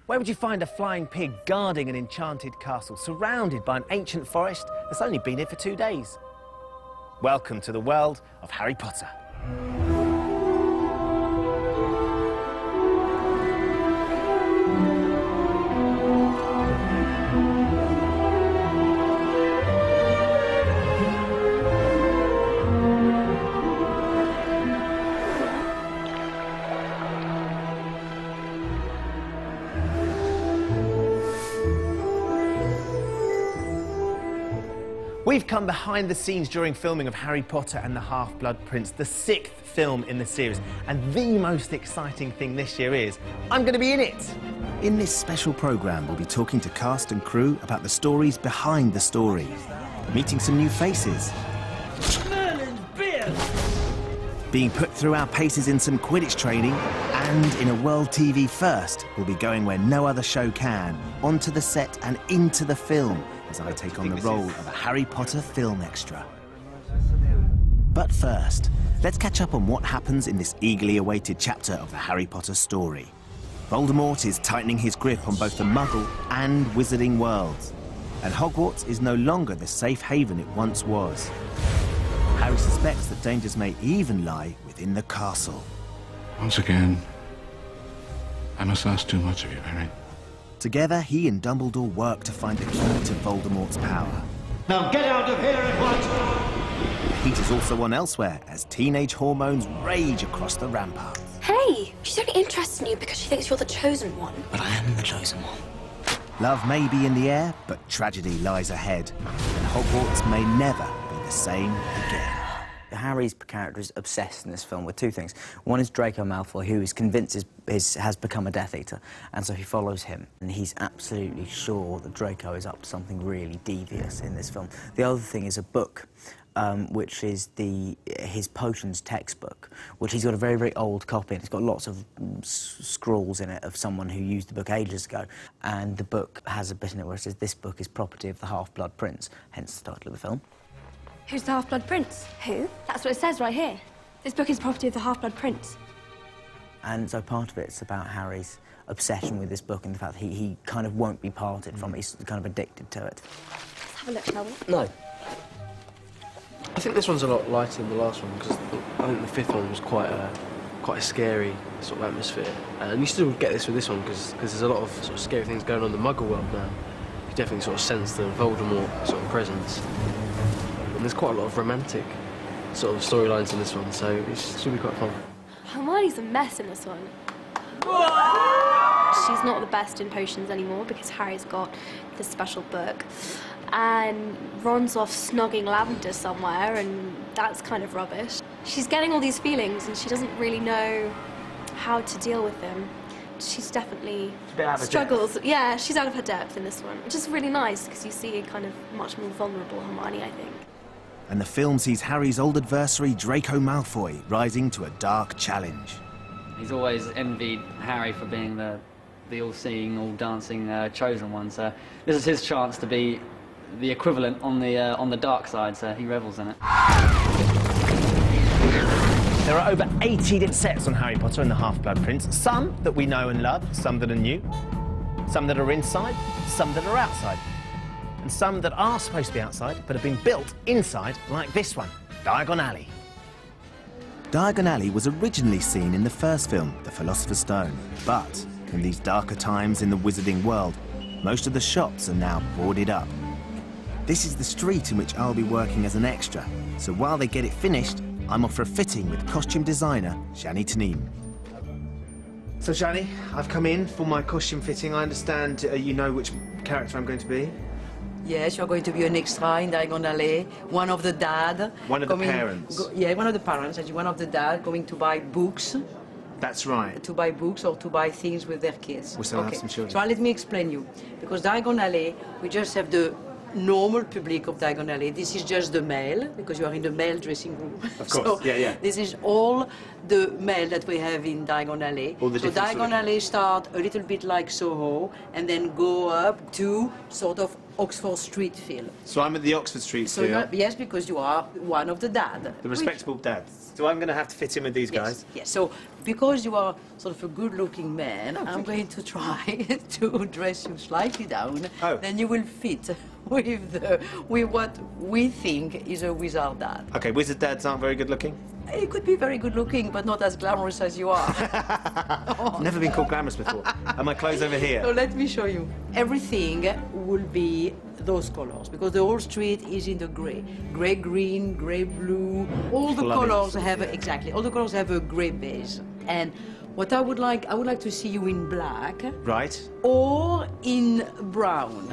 Where would you find a flying pig guarding an enchanted castle, surrounded by an ancient forest that's only been here for 2 days? Welcome to the world of Harry Potter. We've come behind the scenes during filming of Harry Potter and the Half-Blood Prince, the 6th film in the series. And the most exciting thing this year is, I'm going to be in it! In this special programme, we'll be talking to cast and crew about the stories behind the story, meeting some new faces, Merlin's beard! being put through our paces in some Quidditch training, and in a World TV first, we'll be going where no other show can, onto the set and into the film, as I take on the role of a Harry Potter film extra. But first, let's catch up on what happens in this eagerly awaited chapter of the Harry Potter story. Voldemort is tightening his grip on both the Muggle and Wizarding worlds, and Hogwarts is no longer the safe haven it once was. Harry suspects that dangers may even lie within the castle. Once again, I must ask too much of you, Harry. Together, he and Dumbledore work to find the key to Voldemort's power. Now get out of here at once! Peter's also on elsewhere as teenage hormones rage across the ramparts. Hey, she's only interested in you because she thinks you're the chosen one. But I am the chosen one. Love may be in the air, but tragedy lies ahead, and Hogwarts may never be the same again. Harry's character is obsessed in this film with two things. One is Draco Malfoy, who is convinced has become a Death Eater, and so he follows him. And he's absolutely sure that Draco is up to something really devious in this film. The other thing is a book, which is his potions textbook, which he's got a very, very old copy, and it's got lots of scrawls in it of someone who used the book ages ago. And the book has a bit in it where it says, "This book is property of the Half-Blood Prince," hence the title of the film. Who's the Half-Blood Prince? Who? That's what it says right here. This book is property of the Half-Blood Prince. And so part of it's about Harry's obsession with this book and the fact that he kind of won't be parted from it. He's kind of addicted to it. Let's have a look, shall we? No. I think this one's a lot lighter than the last one because I think the 5th one was quite a scary sort of atmosphere. And you still get this with this one because there's a lot of sort of scary things going on in the Muggle world now. You definitely sort of sense the Voldemort sort of presence. And there's quite a lot of romantic sort of storylines in this one, so it should be quite fun. Hermione's a mess in this one. She's not the best in potions anymore because Harry's got this special book. And Ron's off snogging Lavender somewhere, and that's kind of rubbish. She's getting all these feelings, and she doesn't really know how to deal with them. She's definitely struggles. Yeah, she's out of her depth in this one, which is really nice because you see a kind of much more vulnerable Hermione, I think. And the film sees Harry's old adversary, Draco Malfoy, rising to a dark challenge. He's always envied Harry for being the all-seeing, all-dancing chosen one, so this is his chance to be the equivalent on the dark side, so he revels in it. There are over 80 sets on Harry Potter and the Half-Blood Prince, some that we know and love, some that are new, some that are inside, some that are outside, and some that are supposed to be outside but have been built inside, like this one, Diagon Alley. Diagon Alley was originally seen in the first film, The Philosopher's Stone, but in these darker times in the Wizarding world, most of the shops are now boarded up. This is the street in which I'll be working as an extra, so while they get it finished, I'm off for a fitting with costume designer Shani Tanim. So, Shani, I've come in for my costume fitting. I understand you know which character I'm going to be. Yes, you're going to be an extra in Diagon Alley, one of the dad. One of the parents? Yeah, one of the parents, and one of the dad going to buy books. That's right. To buy books or to buy things with their kids. We still have some children. So let me explain you. Because Diagon Alley, we just have the normal public of Diagon Alley. This is just the male, because you are in the male dressing room. Of course, yeah. This is all the male that we have in Diagon Alley. All the so Diagon Alley start a little bit like Soho, and then go up to sort of Oxford Street feel. So I'm at the Oxford Street So yes, because you are one of the dad. The respectable dads. So I'm going to have to fit in with these guys? Yes, so because you are sort of a good-looking man, I'm going to try to dress you slightly down. Oh. Then you will fit with what we think is a wizard dad. OK, wizard dads aren't very good-looking? He could be very good-looking, but not as glamorous as you are. I've never been called glamorous before. And my clothes over here. So let me show you. Everything will be those colors, because the whole street is in the grey. Grey green, grey blue. All the colors have exactly. All the colors have a grey base. And what I would like to see you in black. Right. Or in brown.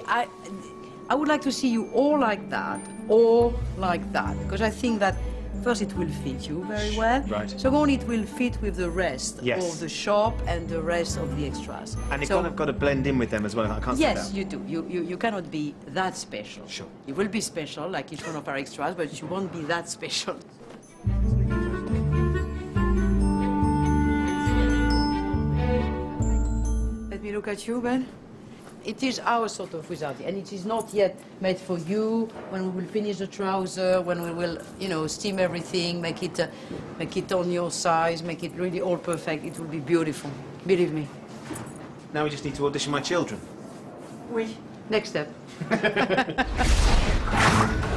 I would like to see you or like that, or like that, because I think that first it will fit you very well. Right. Second, it will fit with the rest Yes. of the shop and the rest of the extras. And you've kind of got to blend in with them as well. I can't say that. Yes, you do. You cannot be that special. Sure. You will be special, like each one of our extras, but you won't be that special. Let me look at you, Ben. It is our sort of wizardry, and it is not yet made for you. When we will finish the trouser, when we will, you know, steam everything, make it on your size, make it really all perfect, it will be beautiful. Believe me. Now we just need to audition my children. Oui. Next step.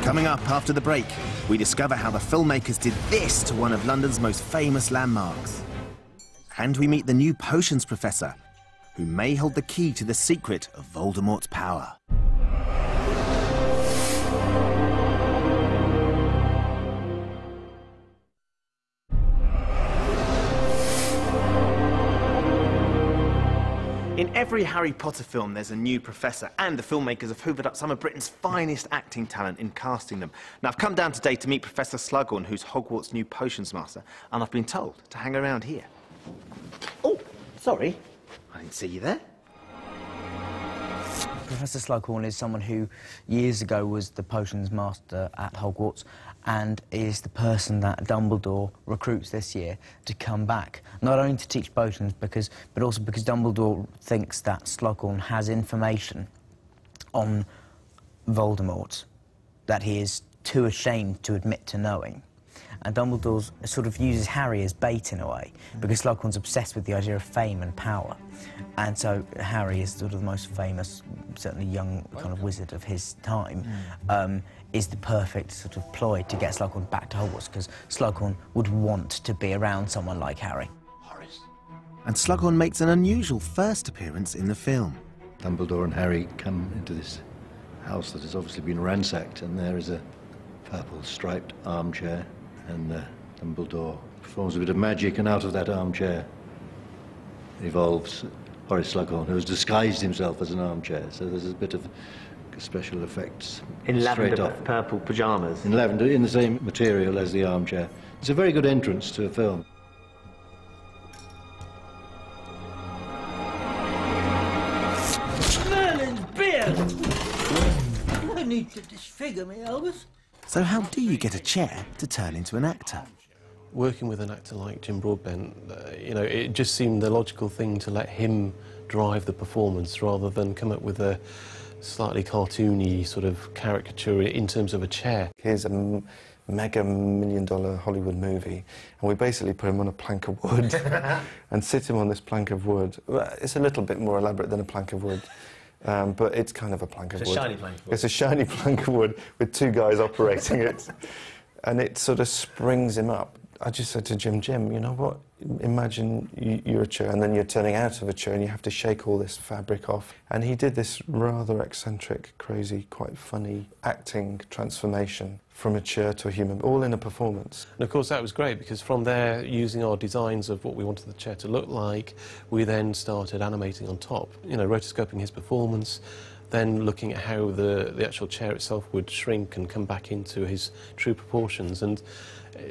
Coming up after the break, we discover how the filmmakers did this to one of London's most famous landmarks. And we meet the new potions professor, who may hold the key to the secret of Voldemort's power. In every Harry Potter film, there's a new professor, and the filmmakers have hoovered up some of Britain's finest acting talent in casting them. Now, I've come down today to meet Professor Slughorn, who's Hogwarts' new potions master, and I've been told to hang around here. Oh, sorry. I didn't see you there. Professor Slughorn is someone who years ago was the potions master at Hogwarts and is the person that Dumbledore recruits this year to come back, not only to teach potions, but also because Dumbledore thinks that Slughorn has information on Voldemort that he is too ashamed to admit to knowing. And Dumbledore sort of uses Harry as bait in a way, because Slughorn's obsessed with the idea of fame and power. And so Harry is sort of the most famous, certainly young kind of wizard of his time, is the perfect sort of ploy to get Slughorn back to Hogwarts, because Slughorn would want to be around someone like Harry. And Slughorn makes an unusual first appearance in the film. Dumbledore and Harry come into this house that has obviously been ransacked, and there is a purple striped armchair, and Dumbledore performs a bit of magic, and out of that armchair evolves Horace Slughorn, who has disguised himself as an armchair. So there's a bit of special effects. In straight lavender off. purple pyjamas. In lavender, in the same material as the armchair. It's a very good entrance to a film. Merlin's beard! No need to disfigure me, Albus. So how do you get a chair to turn into an actor? Working with an actor like Jim Broadbent, you know, it just seemed the logical thing to let him drive the performance rather than come up with a slightly cartoony sort of caricature in terms of a chair. Here's a mega $1 million Hollywood movie, and we basically put him on a plank of wood and sit him on this plank of wood. It's a little bit more elaborate than a plank of wood. But it's kind of a plank of wood. It's a shiny plank of wood. It's a shiny plank of wood with two guys operating it. And it sort of springs him up. I just said to Jim, you know what? Imagine you're a chair and then you're turning out of a chair and you have to shake all this fabric off. And he did this rather eccentric, crazy, quite funny acting transformation from a chair to a human, all in a performance. And of course that was great, because from there, using our designs of what we wanted the chair to look like, we then started animating on top, you know, rotoscoping his performance, then looking at how the actual chair itself would shrink and come back into his true proportions. And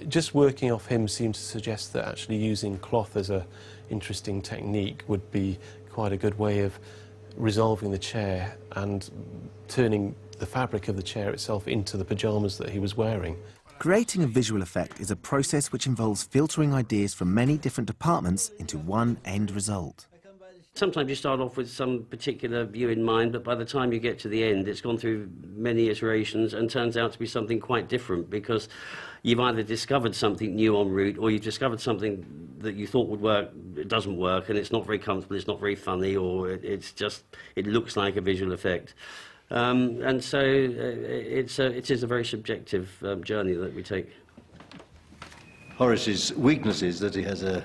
just working off him seemed to suggest that actually using cloth as an interesting technique would be quite a good way of resolving the chair and turning the fabric of the chair itself into the pyjamas that he was wearing. Creating a visual effect is a process which involves filtering ideas from many different departments into one end result. Sometimes you start off with some particular view in mind, but by the time you get to the end, it's gone through many iterations and turns out to be something quite different, because you've either discovered something new en route, or you've discovered something that you thought would work, it doesn't work, and it's not very comfortable, it's not very funny, or it looks like a visual effect. And so it is a very subjective journey that we take. Horace's weakness is that he has a